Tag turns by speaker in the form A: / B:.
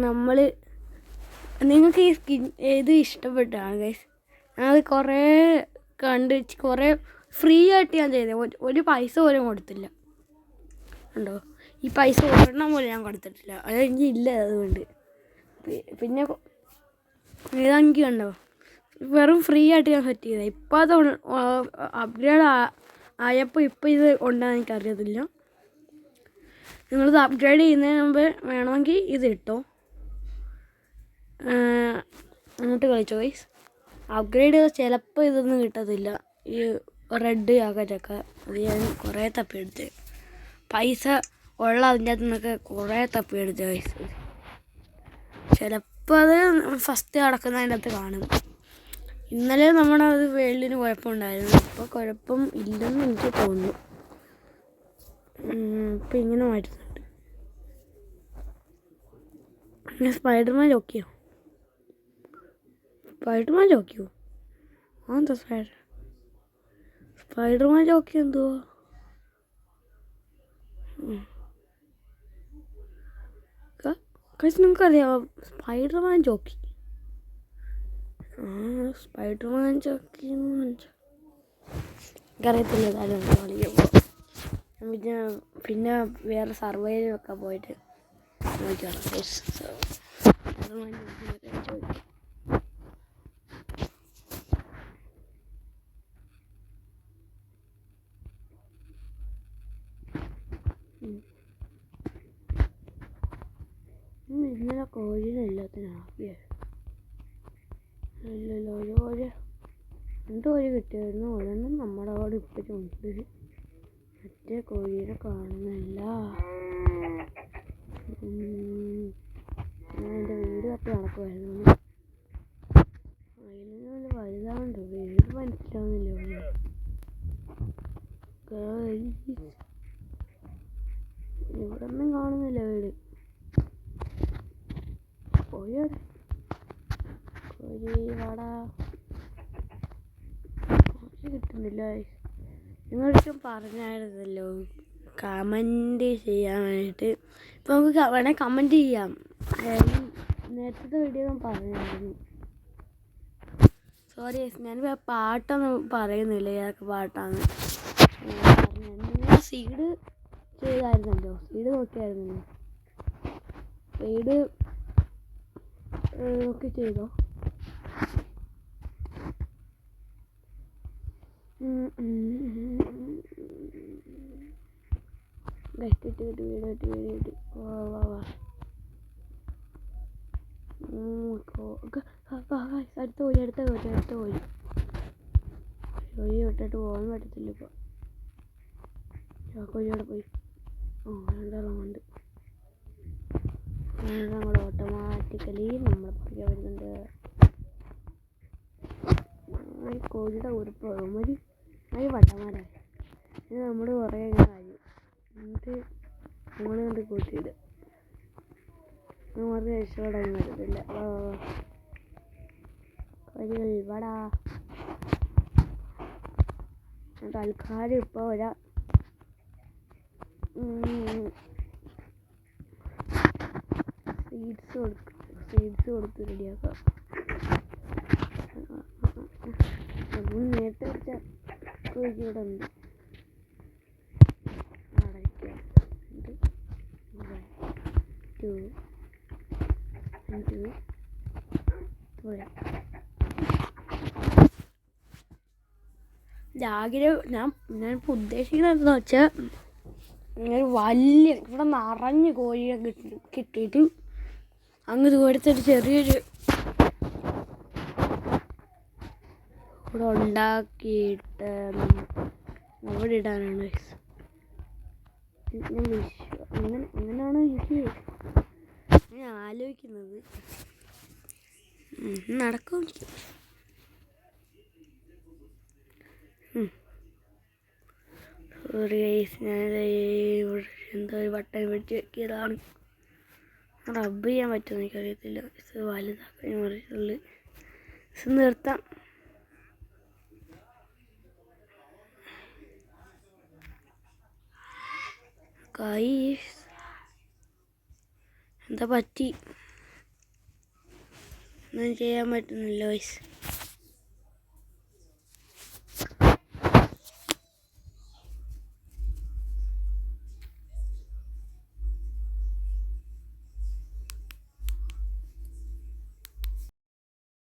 A: നമ്മൾ നിങ്ങൾക്ക് ഈ ഇത് ഇഷ്ടപ്പെട്ടാണ് ഗൈസ്. അത് കുറേ കുറേ ഫ്രീ ആയിട്ട് ഞാൻ ചെയ്തത്. ഒരു പൈസ പോലും കൊടുത്തില്ല. ഉണ്ടോ, ഈ പൈസ ഒരെണ്ണം പോലും ഞാൻ കൊടുത്തിട്ടില്ല. അത് എനിക്കില്ല. അതുകൊണ്ട് പിന്നെ ഇതെനിക്ക് കണ്ടോ, വെറും ഫ്രീ ആയിട്ട് ഞാൻ സെറ്റ് ചെയ്തത്. ഇപ്പോൾ അത് അപ്ഗ്രേഡ് ആയപ്പോൾ ഇപ്പോൾ ഇത് ഉണ്ടെന്ന് എനിക്കറിയത്തില്ല. നിങ്ങളിത് അപ്ഗ്രേഡ് ചെയ്യുന്നതിന് മുമ്പ് വേണമെങ്കിൽ ഇത് ഇട്ടോ, എന്നിട്ട് കളിച്ചോ ഗൈസ്. അപ്ഗ്രേഡ് ചെയ്താൽ ചിലപ്പോൾ ഇതൊന്നും കിട്ടത്തില്ല. ഈ റെഡ് ജാക്കറ്റൊക്കെ അത് ഞാൻ കുറേ തപ്പിയെടുത്ത്, പൈസ ഉള്ള അതിൻ്റെ അകത്തു നിന്നൊക്കെ കുറേ തപ്പിയെടുത്ത് ഗൈസ്. ചിലപ്പോൾ അത് ഫസ്റ്റ് കിടക്കുന്നതിൻ്റെ അകത്ത് കാണും. ഇന്നലെ നമ്മുടെ അത് വേൾഡിന് കുഴപ്പമുണ്ടായിരുന്നു. ഇപ്പോൾ കുഴപ്പം ഇല്ലെന്ന് എനിക്ക് തോന്നുന്നു. ഇപ്പം ഇങ്ങനെ മാറ്റുന്നുണ്ട്. പിന്നെ സ്പൈഡർമാൻ ഓക്കെയോ? സ്പൈഡർമാൻ ഓക്കെയോ? എന്താ സ്പൈഡർമാൻ ഓക്കെ എന്തുവാ? നിങ്ങൾക്കറിയാമോ സ്പൈഡർമാൻ ജോക്കി? സ്പൈഡർമാൻ ജോക്കി എനിക്കറിയത്തില്ല. കാര്യം കളിക്കുമ്പോൾ പിന്നെ വേറെ സർവൈവൊക്കെ പോയിട്ട് നോക്കിയാണ് സ്പൈഡർമാൻ ജോക്കിനൊക്കെ ചോദിക്കും. ഇന്നലെ കോഴിനെ എല്ലാത്തിനും ഹാപ്പിയായി. ഇല്ലല്ലോ, രണ്ട് കോഴി കിട്ടിയായിരുന്നു. ഒരെണ്ണം നമ്മുടെ അവിടെ ഇപ്പോഴും ഉണ്ട്. മറ്റേ കോഴീനെ കാണുന്നില്ല. ഞാൻ എൻ്റെ വീട് തപ്പി നടക്കുമായിരുന്നു. അതിന് നല്ല വലുതാവുണ്ട്. വീട് മനസ്സിലാവുന്നില്ല. ഇവിടെ ഒന്നും കാണുന്നില്ല വീട്. കോഴി വാടാ, കോഴി കിട്ടുന്നില്ല. നിങ്ങളൊരിക്കും പറഞ്ഞായിരുന്നല്ലോ കമൻറ്റ് ചെയ്യാനായിട്ട്. ഇപ്പോൾ നമുക്ക് വേണമെങ്കിൽ കമൻറ്റ് ചെയ്യാം. നേരത്തെ വീഡിയോ ഞാൻ പറഞ്ഞായിരുന്നു. സോറി, ഞാനിപ്പോൾ പാട്ടൊന്നും പറയുന്നില്ല ഏതൊക്കെ പാട്ടാണ്. നിങ്ങൾ സീഡ് ചെയ്തായിരുന്നല്ലോ, സീഡ് നോക്കിയായിരുന്നല്ലോ. സീഡ് നോക്കി ചെയ്തോ? അടുത്ത കോഴി വിട്ടിട്ട് പോകാൻ പറ്റത്തില്ല. ഇപ്പോൾ കോഴിയോടെ പോയി. രണ്ടെണ്ണം കൊണ്ട് കൂടെ ഓട്ടോമാറ്റിക്കലി നമ്മൾ പുറകെ വരുന്നുണ്ട്. കോഴിയുടെ ഉറുപ്പ് ഒരു വട്ടന്മാരായി. ഇത് നമ്മുടെ പുറകെ ഇങ്ങനെ കാര്യം. എന്നിട്ട് നമ്മളെ കൊണ്ട് കൂട്ടിയിടും. നമുക്ക് രക്ഷപ്പെടാൻ പറ്റത്തില്ല. കോഴികൾ വടാ. എന്നിട്ട് ആൾക്കാർ ഇപ്പോൾ സീഡ്സ് കൊടുത്ത് റെഡിയാക്കാം. അതും നേരത്തെ വെച്ച കോഴിക്കൂടെ ഉണ്ട്. ഞാനിപ്പോൾ ഉദ്ദേശിക്കുന്നത് വെച്ചാൽ ഇങ്ങനെ വലിയ ഇവിടെ നിറഞ്ഞ് കോഴിയെ കിട്ടിയിട്ട് അങ്ങ് ദൂരത്തൊരു ചെറിയൊരു ഇവിടെ ഉണ്ടാക്കിയിട്ട് അവിടെ ഇടാനാണ്. അങ്ങനെയാണ് ഞാൻ ആലോചിക്കുന്നത്. നടക്കും. സോറി ഗൈസ്, ഞാനിത് എന്തോ ഒരു ബട്ടൺ വെച്ച് വെക്കിയതാണ്. റബ്ബ് ചെയ്യാൻ പറ്റുമോ എനിക്കറിയത്തില്ല. ഇത് വലുതാക്കാൻ മറിച്ചുള്ളു. ഇത് നിർത്താം. ഗൈസ് എന്താ പറ്റി ഒന്നും ചെയ്യാൻ പറ്റുന്നില്ല ഗൈസ്.